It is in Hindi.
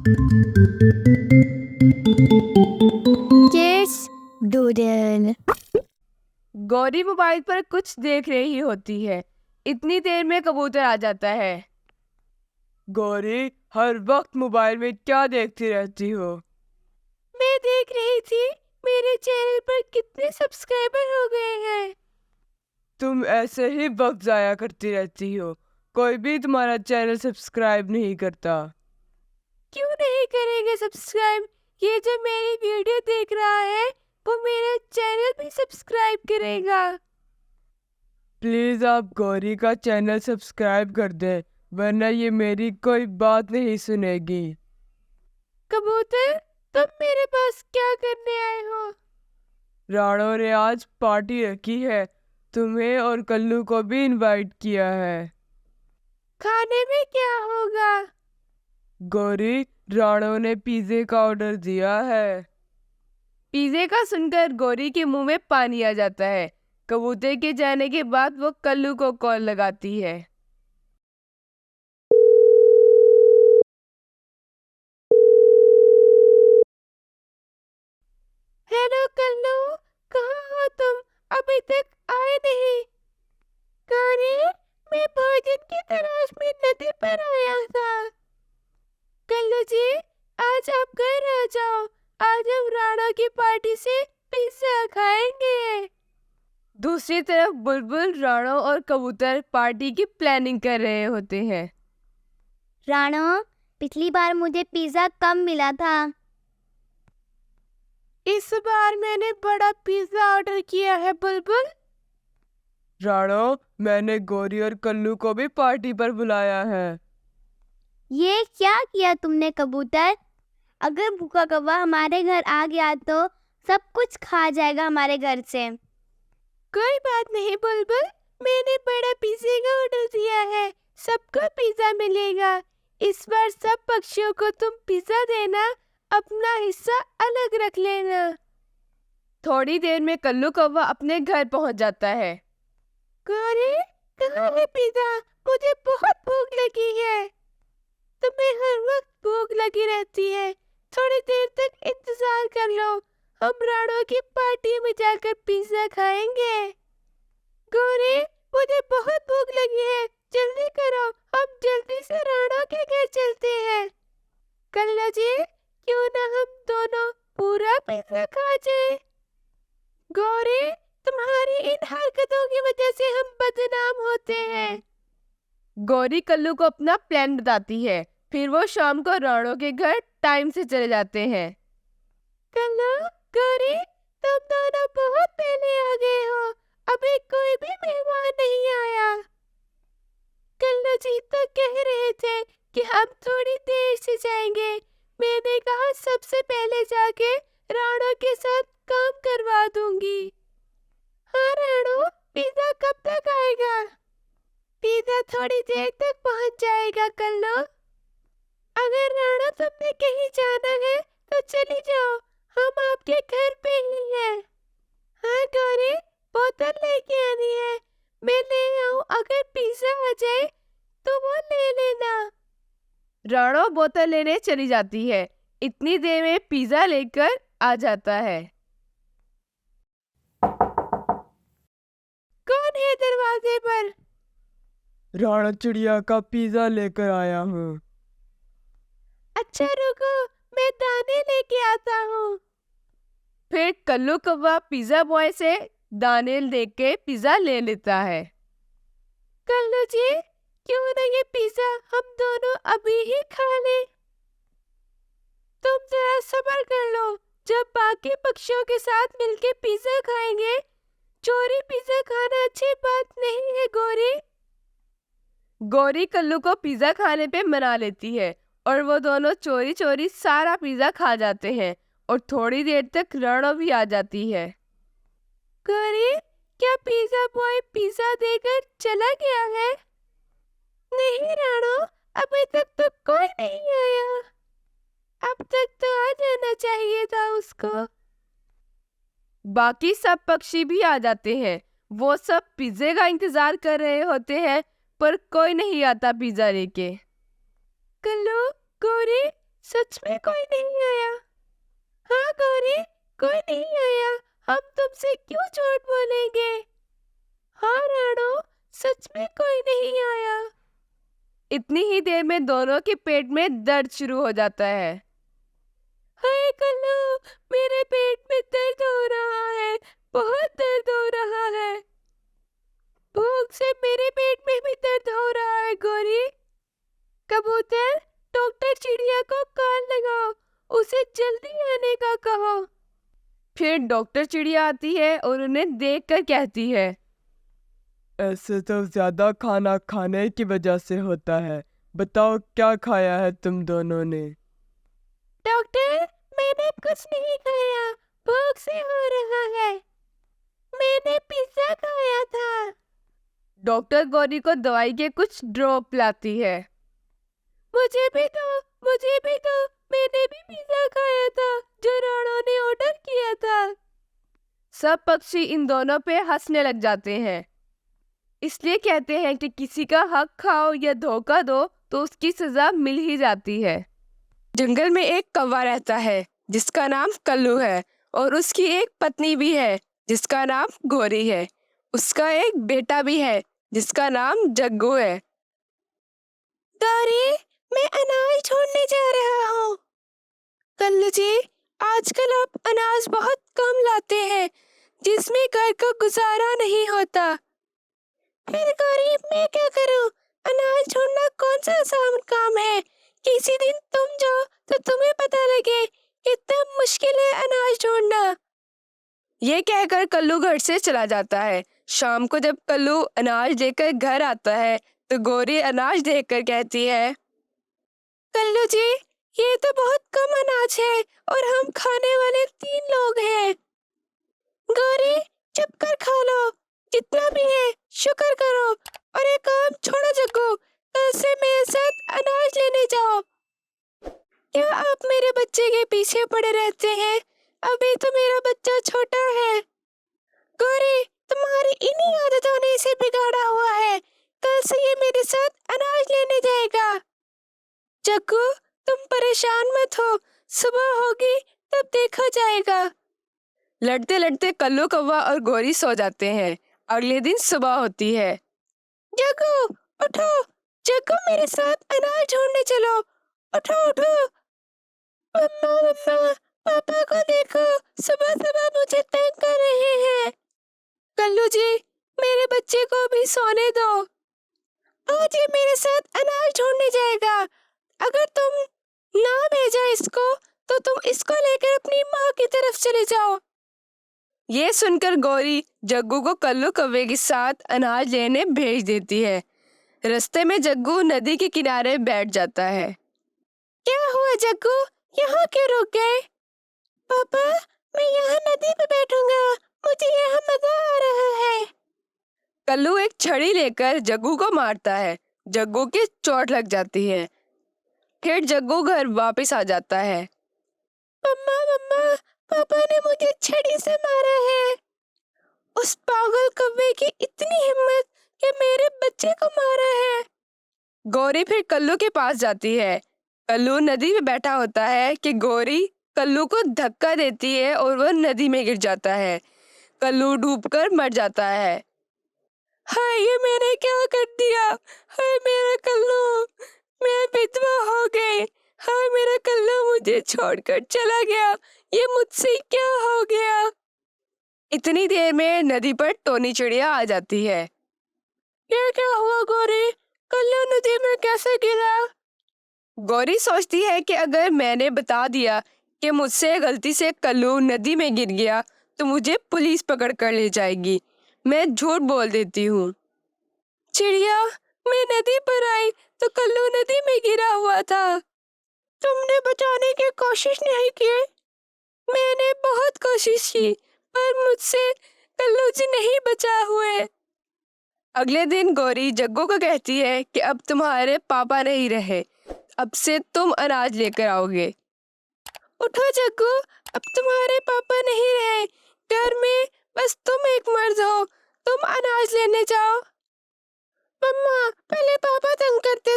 Kids doodle. गौरी मोबाइल पर कुछ देख रही होती है। इतनी देर में कबूतर आ जाता है। गौरी, हर वक्त मोबाइल में क्या देखती रहती हो? मैं देख रही थी मेरे चैनल पर कितने सब्सक्राइबर हो गए हैं। तुम ऐसे ही वक्त जाया करती रहती हो। कोई भी तुम्हारा चैनल सब्सक्राइब नहीं करता। क्यों नहीं करेंगे सब्सक्राइब? ये जो मेरी वीडियो देख रहा है वो मेरा चैनल भी सब्सक्राइब करेगा। प्लीज आप गौरी का चैनल सब्सक्राइब कर दें, वरना ये मेरी कोई बात नहीं सुनेगी। कबूतर, तुम मेरे पास क्या करने आए हो? राणो ने आज पार्टी रखी है, तुम्हें और कल्लू को भी इनवाइट किया है। खाने में क्या होगा? गौरी, राणो ने पिज़्ज़े का ऑर्डर दिया है। पिज़्ज़े का सुनकर गौरी के मुंह में पानी आ जाता है। कबूतर के जाने के बाद वो कल्लू को कॉल लगाती है। हेलो कल्लू, कहाँ हो तुम? अभी तक आए नहीं। गौरी, मैं भोजन की तलाश में नदी पर आया था। कल्लू जी, आज आप घर आ जाओ। आज हम राणा की पार्टी से पिज़्ज़ा खाएंगे। दूसरी तरफ बुलबुल, राणो और कबूतर पार्टी की प्लानिंग कर रहे होते हैं। राणो, पिछली बार मुझे पिज्जा कम मिला था। इस बार मैंने बड़ा पिज्जा ऑर्डर किया है बुलबुल। राणो, मैंने गौरी और कल्लू को भी पार्टी पर बुलाया है। ये क्या किया तुमने कबूतर? अगर भूखा कौवा हमारे घर आ गया तो सब कुछ खा जाएगा हमारे घर से। कोई बात नहीं बुलबुल, मैंने बड़ा पिज्जे का ऑर्डर दिया है, सबको पिज्जा मिलेगा। इस बार सब पक्षियों को तुम पिज्जा देना, अपना हिस्सा अलग रख लेना। थोड़ी देर में कल्लू कौवा अपने घर पहुंच जाता है। गौरी, कहाँ है पिज्जा? मुझे बहुत भूख लगी है। तुम्हें हर वक्त भूख लगी रहती है। थोड़ी देर तक इंतजार कर लो, हम राणो की पार्टी में जाकर पिज्जा खाएंगे। गौरी, मुझे बहुत भूख लगी है, जल्दी करो, हम जल्दी से राणो के घर चलते हैं। कल्लू जी, क्यों ना हम दोनों पूरा पिज्जा खा जाए? गौरी, तुम्हारी इन हरकतों की वजह से हम बदनाम होते हैं। गौरी कल्लू को अपना प्लान बताती है। फिर वो शाम को राणो के घर टाइम से चले जाते हैं। कल्लू, गौरी, तुम दोनों बहुत पहले आ गए हो, अभी कोई भी मेहमान नहीं आया। कल्लू जी तो कह रहे थे कि हम थोड़ी देर से जाएंगे। मैंने कहा सबसे पहले जाके राणो के साथ काम करवा दूंगी। हाँ राणो, पिज्जा कब तक आएगा? पिज्जा थोड़ी देर तक पहुंच जाएगा कल्लू। अगर राणो तुमने कहीं जाना है तो चली जाओ, हम आपके घर पे ही हैं। हाँ गौरी, बोतल लेके आनी है, मैं ले आऊं। अगर पिज्जा आ जाए तो वो ले लेना। राणो बोतल लेने चली जाती है। इतनी देर में पिज्जा लेकर आ जाता है। कौन है दरवाजे पर? राणा चिड़िया का पिज्जा लेकर आया हूँ। अच्छा रुको, मैं दाने लेके आता हूँ। फिर कल्लू कौवा पिज्जा बॉय से दाने लेके पिज्जा ले लेता है। कल्लू जी, क्यों ना ये पिज्जा हम दोनों अभी ही खा लें? तुम जरा सब्र कर लो, जब बाकी पक्षियों के साथ मिलके पिज्जा खाएंगे। चोरी पिज्जा खाना अच्छी बात नहीं है गौरी। गौरी कल्लू को पिज्जा खाने पे मना लेती है और वो दोनों चोरी चोरी सारा पिज्जा खा जाते हैं और थोड़ी देर तक राणो भी आ जाती है। गौरी, क्या पिज्जा बॉय पिज्जा देकर चला गया है? नहीं राणो, अभी तक तो कोई नहीं आया। अब तक तो आ जाना चाहिए था उसको। बाकी सब पक्षी भी आ जाते हैं। वो सब पिज्जे का इंतजार कर रहे होते हैं, पर कोई नहीं आता पिज्जा लेके। कल्लू, गौरी, सच में कोई नहीं आया? हाँ गौरी, कोई नहीं आया। हम तुमसे क्यों झूठ बोलेंगे? हाँ राणो, सच में कोई नहीं आया। इतनी ही देर में दोनों के पेट में दर्द शुरू हो जाता है। हाय कल्लू, मेरे पेट में दर्द हो रहा है, बहुत दर्द हो रहा है। भूख से मेरे पेट में भी दर्द हो रहा है गौरी। कबूतर, डॉक्टर चिड़िया को कॉल लगाओ, उसे जल्दी आने का कहो। फिर डॉक्टर चिड़िया आती है और उन्हें देखकर कहती है, ऐसे तो ज्यादा खाना खाने की वजह से होता है। बताओ क्या खाया है तुम दोनों ने? डॉक्टर, मैंने कुछ नहीं खाया, भूख से हो रहा है। मैंने पिज्जा खाया था। डॉक्टर गौरी को दवाई के कुछ ड्रॉप लाती है। मुझे भी दो, मुझे भी दो, मैंने भी पिज्जा खाया था जो राणो ने ऑर्डर किया था। सब पक्षी इन दोनों पे हंसने लग जाते हैं। इसलिए कहते हैं कि किसी का हक खाओ या धोखा दो तो उसकी सजा मिल ही जाती है। जंगल में एक कौवा रहता है जिसका नाम कल्लू है और उसकी एक पत्नी भी है जिसका नाम गौरी है। उसका एक बेटा भी है जिसका नाम जग्गू है। गौरी, मैं अनाज ढूंढने जा रहा हूँ। कल्लू जी, आजकल आप अनाज बहुत कम लाते हैं जिसमें घर का गुजारा नहीं होता। फिर गौरी, मैं क्या करूँ? अनाज ढूंढना कौन सा आसान काम है? किसी दिन तुम जाओ तो तुम्हें पता लगे कितना मुश्किल है अनाज ढूंढना। ये कहकर कल्लू घर से चला जाता है। शाम को जब कल्लू अनाज लेकर घर आता है तो गौरी अनाज देखकर कहती है, कल्लू जी, ये तो बहुत कम अनाज है और हम खाने वाले 3 लोग हैं। गौरी, चुप कर खा लो, जितना भी है शुक्र करो और एक काम छोड़ो जग्गू, कल से मेरे साथ अनाज लेने जाओ। क्या आप मेरे बच्चे के पीछे पड़े रहते हैं? अभी तो मेरा बच्चा छोटा है। गौरी, तुम्हारी इन्हीं आदतों ने इसे बिगाड़ा हुआ है। कल से ये मेरे साथ अनाज लेने जाएगा। जग्गू, तुम परेशान मत हो, सुबह होगी तब देखा जाएगा। लड़ते लड़ते कल्लू कौवा और गौरी सो जाते हैं। अगले दिन सुबह होती है। जग्गू, उठो, जग्गू मेरे साथ अनाज ढूंढने चलो, उठो उठो। मम्मा मम्मा, पापा को देखो, सुबह सुबह मुझे तंग कर रहे हैं। कल्लू जी, मेरे बच्चे को भी सोने दो। आज ये मेरे साथ अनाज ढूंढने जाएगा। अगर तुम ना भेजा इसको तो तुम इसको लेकर अपनी माँ की तरफ चले जाओ। ये सुनकर गौरी जग्गू को कल्लू कौवे के साथ अनाज लेने भेज देती है। रास्ते में जग्गू नदी के किनारे बैठ जाता है। क्या हुआ जग्गू, यहाँ क्यों रुक गए? पापा, मैं यहाँ नदी पे बैठूंगा, मुझे यहाँ मजा आ रहा है। कल्लू एक छड़ी लेकर जग्गू को मारता है। जग्गू की चोट लग जाती है। फिर जग्गू घर वापस आ जाता है। मम्मा मम्मा, पापा ने मुझे छड़ी से मारा है। उस पागल कौवे की इतनी हिम्मत कि मेरे बच्चे को मारा है। गौरी फिर कल्लू के पास जाती है। कल्लू नदी में बैठा होता है कि गौरी कल्लू को धक्का देती है और वह नदी में गिर जाता है। कल्लू डूबकर मर जाता है। हाय, ये मैंने क्या कर दिया? हाय मेरा कल्लू, मैं विधवा हो गई। हाय मेरा कल्लू मुझे छोड़कर चला गया, ये मुझसे क्या हो गया? इतनी देर में नदी पर टोनी चिड़िया आ जाती है। ये क्या हुआ गौरी, कल्लू नदी में कैसे गिरा? गौरी सोचती है कि अगर मैंने बता दिया कि मुझसे गलती से कल्लू नदी में गिर गया तो मुझे पुलिस पकड़ कर ले जाएगी। मैं झूठ बोल देती हूँ। चिड़िया, मैं नदी पर आई तो कल्लू नदी में गिरा हुआ था। तुमने बचाने की कोशिश नहीं की? मैंने बहुत कोशिश की पर मुझसे कल्लू जी नहीं बचा हुए। अगले दिन गौरी जग्गू को कहती है कि अब तुम्हारे पापा नहीं रहे, अब से तुम अनाज लेकर आओगे। उठो जग्गू, अब तुम्हारे पापा नहीं रहे, घर में बस तुम एक मर्द हो, तुम अनाज लेने जाओ। मम्मा, पहले पापा तंग करते